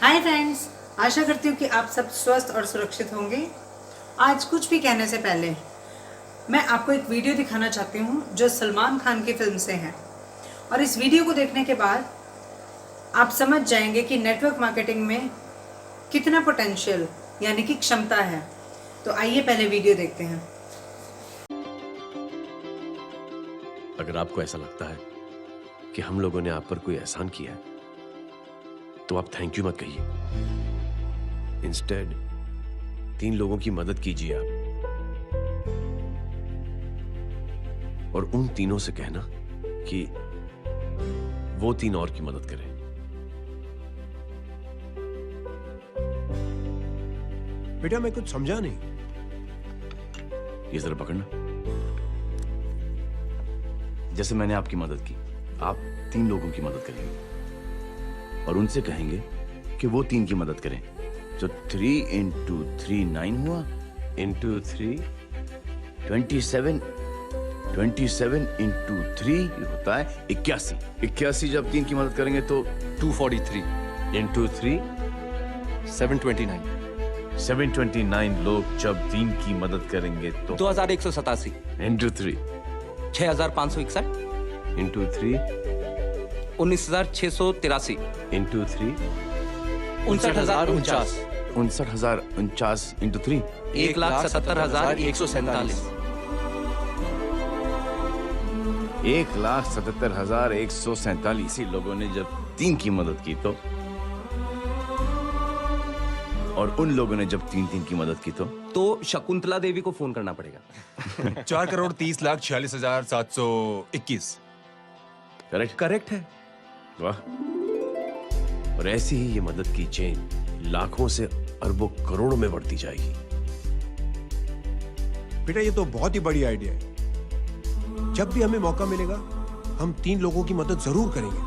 Hi friends, आशा करती हूँ कि आप सब स्वस्थ और सुरक्षित होंगे। आज कुछ भी कहने से पहले मैं आपको एक वीडियो दिखाना चाहती हूँ जो सलमान खान की फिल्म से है। और इस वीडियो को देखने के बाद आप समझ जाएंगे कि नेटवर्क मार्केटिंग में कितना पोटेंशियल यानी कि क्षमता है। तो आइए पहले वीडियो देखते हैं। अगर आपको ऐसा लगता है कि हम लोगों ने आप पर कोई एहसान किया है तो आप थैंक यू मत कहिए। इंस्टेड 3 लोगों की मदद कीजिए आप, और उन तीनों से कहना कि वो 3 और की मदद करें। बेटा मैं कुछ समझा नहीं। ये जरा पकड़ना। जैसे मैंने आपकी मदद की, आप 3 लोगों की मदद करेंगे और उनसे कहेंगे कि वो 3 की मदद करें। तो 3 into 3 9 हुआ, into 3 27 into 3 होता है 81। 81 जब 3 की मदद करेंगे तो 243 into 3 729 729 लोग जब 3 की मदद करेंगे तो 2187 into 3 6561 into 3 19683 into 3 59049 59,049 into 3 1,77,147 1,77,147। इसी लोगों ने जब 3 की मदद की तो, और उन लोगों ने जब 3 की मदद की तो शकुंतला देवी को फोन करना पड़ेगा। 4,30,46,721। करेक्ट है। वाह। और ऐसी ही ये मदद की चेन लाखों से अरबों करोड़ों में बढ़ती जाएगी। बेटा ये तो बहुत ही बड़ी आइडिया है। जब भी हमें मौका मिलेगा हम 3 लोगों की मदद जरूर करेंगे।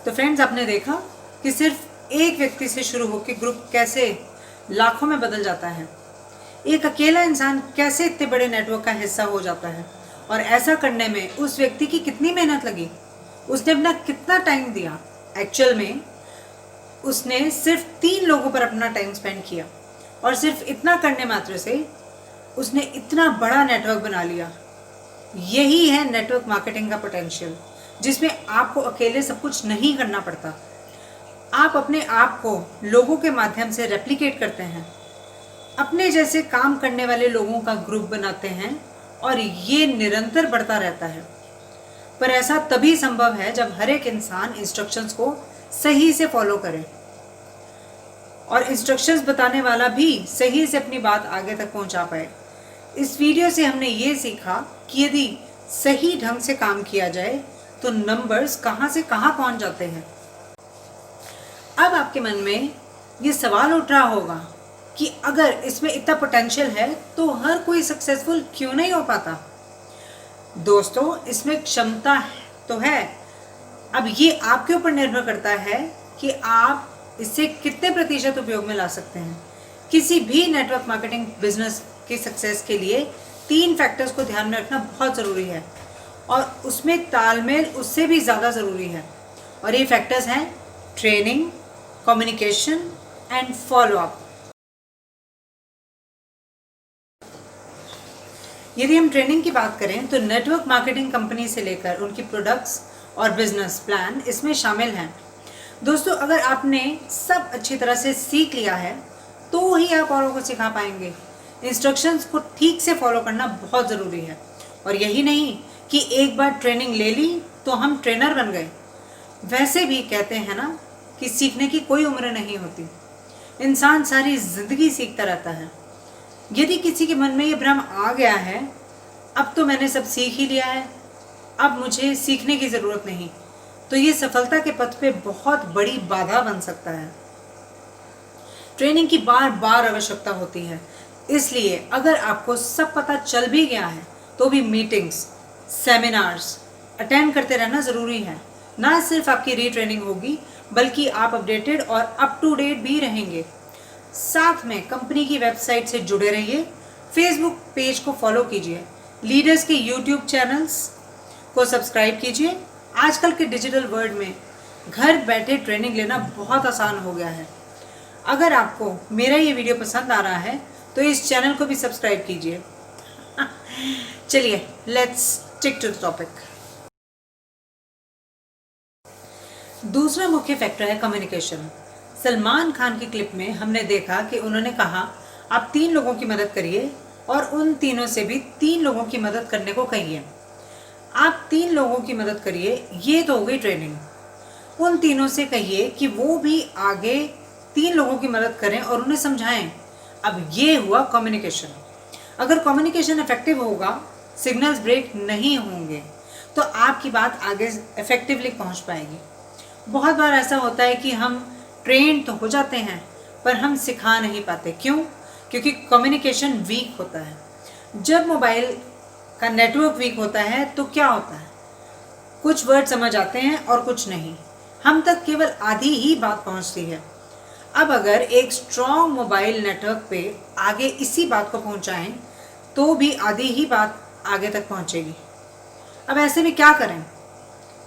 तो फ्रेंड्स, आपने देखा कि सिर्फ एक व्यक्ति से शुरू होकर ग्रुप कैसे लाखों में बदल जाता है। एक अकेला इंसान कैसे इतने बड़े नेटवर्क का हिस्सा हो जाता है, और ऐसा करने में उस व्यक्ति की कितनी मेहनत लगी, उसने अपना कितना टाइम दिया। एक्चुअल में उसने सिर्फ 3 लोगों पर अपना टाइम स्पेंड किया, और सिर्फ इतना करने मात्र से उसने इतना बड़ा नेटवर्क बना लिया। यही है नेटवर्क मार्केटिंग का पोटेंशियल, जिसमें आपको अकेले सब कुछ नहीं करना पड़ता। आप अपने आप को लोगों के माध्यम से रेप्लिकेट करते हैं, अपने जैसे काम करने वाले लोगों का ग्रुप बनाते हैं, और ये निरंतर बढ़ता रहता है। पर ऐसा तभी संभव है जब हर एक इंसान इंस्ट्रक्शंस को सही से फॉलो करे, और इंस्ट्रक्शंस बताने वाला भी सही से अपनी बात आगे तक पहुंचा पाए। इस वीडियो से हमने ये सीखा कि यदि सही ढंग से काम किया जाए तो नंबर्स कहां से कहां पहुंच जाते हैं। अब आपके मन में ये सवाल उठ रहा होगा कि अगर इसमें इतना पोटेंशियल है तो हर कोई सक्सेसफुल क्यों नहीं हो पाता। दोस्तों, इसमें क्षमता तो है। अब ये आपके ऊपर निर्भर करता है कि आप इससे कितने प्रतिशत उपयोग में ला सकते हैं। किसी भी नेटवर्क मार्केटिंग बिजनेस के सक्सेस के लिए 3 फैक्टर्स को ध्यान में रखना बहुत ज़रूरी है, और उसमें तालमेल उससे भी ज़्यादा ज़रूरी है। और ये फैक्टर्स हैं ट्रेनिंग, कम्युनिकेशन एंड फॉलोअप। यदि हम ट्रेनिंग की बात करें तो नेटवर्क मार्केटिंग कंपनी से लेकर उनकी प्रोडक्ट्स और बिजनेस प्लान इसमें शामिल हैं। दोस्तों, अगर आपने सब अच्छी तरह से सीख लिया है तो ही आप औरों को सिखा पाएंगे। इंस्ट्रक्शंस को ठीक से फॉलो करना बहुत ज़रूरी है। और यही नहीं कि एक बार ट्रेनिंग ले ली तो हम ट्रेनर बन गए। वैसे भी कहते हैं ना कि सीखने की कोई उम्र नहीं होती। इंसान सारी ज़िंदगी सीखता रहता है। यदि किसी के मन में ये भ्रम आ गया है, अब तो मैंने सब सीख ही लिया है, अब मुझे सीखने की ज़रूरत नहीं, तो ये सफलता के पथ पे बहुत बड़ी बाधा बन सकता है। ट्रेनिंग की बार बार आवश्यकता होती है। इसलिए अगर आपको सब पता चल भी गया है तो भी मीटिंग्स, सेमिनार्स अटेंड करते रहना ज़रूरी है। ना सिर्फ आपकी रीट्रेनिंग होगी बल्कि आप अपडेटेड और अप टू डेट भी रहेंगे। साथ में कंपनी की वेबसाइट से जुड़े रहिए, फेसबुक पेज को फॉलो कीजिए, लीडर्स के यूट्यूब चैनल्स को सब्सक्राइब कीजिए। आजकल के डिजिटल वर्ल्ड में घर बैठे ट्रेनिंग लेना बहुत आसान हो गया है। अगर आपको मेरा ये वीडियो पसंद आ रहा है तो इस चैनल को भी सब्सक्राइब कीजिए। चलिए, let's stick to the topic. दूसरा मुख्य फैक्टर है कम्युनिकेशन। सलमान खान की क्लिप में हमने देखा कि उन्होंने कहा, आप 3 लोगों की मदद करिए और उन तीनों से भी 3 लोगों की मदद करने को कहिए। आप 3 लोगों की मदद करिए, ये तो हो गई ट्रेनिंग। उन तीनों से कहिए कि वो भी आगे 3 लोगों की मदद करें और उन्हें समझाएं। अब ये हुआ कम्युनिकेशन। अगर कम्युनिकेशन इफेक्टिव होगा, सिग्नल्स ब्रेक नहीं होंगे, तो आपकी बात आगे इफेक्टिवली पहुंच पाएगी। बहुत बार ऐसा होता है कि हम ट्रेन तो हो जाते हैं पर हम सिखा नहीं पाते। क्यों? क्योंकि कम्युनिकेशन वीक होता है। जब मोबाइल का नेटवर्क वीक होता है तो क्या होता है, कुछ वर्ड समझ आते हैं और कुछ नहीं, हम तक केवल आधी ही बात पहुंचती है। अब अगर एक स्ट्रॉन्ग मोबाइल नेटवर्क पे आगे इसी बात को पहुंचाएं तो भी आधी ही बात आगे तक पहुंचेगी। अब ऐसे में क्या करें?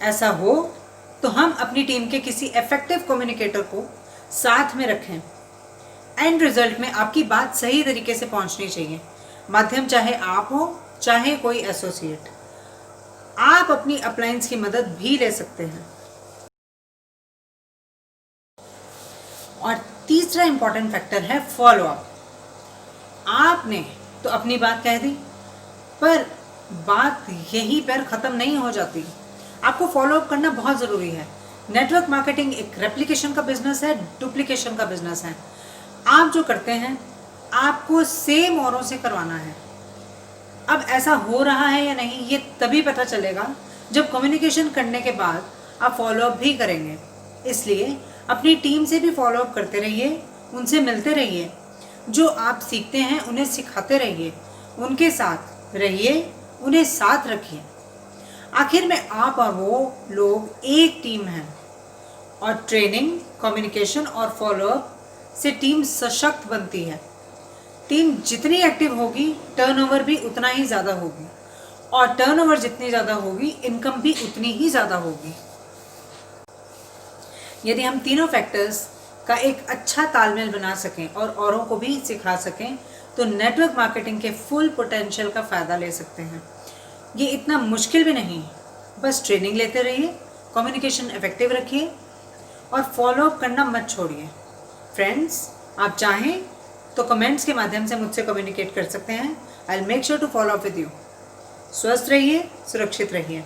ऐसा हो तो हम अपनी टीम के किसी इफेक्टिव कम्युनिकेटर को साथ में रखें। एंड रिजल्ट में आपकी बात सही तरीके से पहुंचनी चाहिए। माध्यम चाहे आप हो चाहे कोई एसोसिएट, आप अपनी अपलाइंस की मदद भी ले सकते हैं। और तीसरा इंपॉर्टेंट फैक्टर है फॉलो अप। आपने तो अपनी बात कह दी, पर बात यहीं पर ख़त्म नहीं हो जाती। आपको फॉलो अप करना बहुत ज़रूरी है। नेटवर्क मार्केटिंग एक रेप्लिकेशन का बिजनेस है, डुप्लीकेशन का बिजनेस है। आप जो करते हैं आपको सेम औरों से करवाना है। अब ऐसा हो रहा है या नहीं ये तभी पता चलेगा जब कम्युनिकेशन करने के बाद आप फॉलो अप भी करेंगे। इसलिए अपनी टीम से भी फॉलो अप करते रहिए, उनसे मिलते रहिए, जो आप सीखते हैं उन्हें सिखाते रहिए, उनके साथ रहिए, उन्हें साथ रखिए। आखिर में आप और वो लोग एक टीम हैं और ट्रेनिंग, कम्युनिकेशन और फॉलो अप से टीम सशक्त बनती है। टीम जितनी एक्टिव होगी टर्नओवर भी उतना ही ज़्यादा होगी, और टर्नओवर जितनी ज़्यादा होगी इनकम भी उतनी ही ज़्यादा होगी। यदि हम तीनों फैक्टर्स का एक अच्छा तालमेल बना सकें और औरों को भी सिखा सकें तो नेटवर्क मार्केटिंग के फुल पोटेंशियल का फ़ायदा ले सकते हैं। ये इतना मुश्किल भी नहीं, बस ट्रेनिंग लेते रहिए, कम्युनिकेशन इफेक्टिव रखिए और फॉलो अप करना मत छोड़िए। फ्रेंड्स, आप चाहें तो कमेंट्स के माध्यम से मुझसे कम्युनिकेट कर सकते हैं। I will make sure to follow up with you. स्वस्थ रहिए, सुरक्षित रहिए।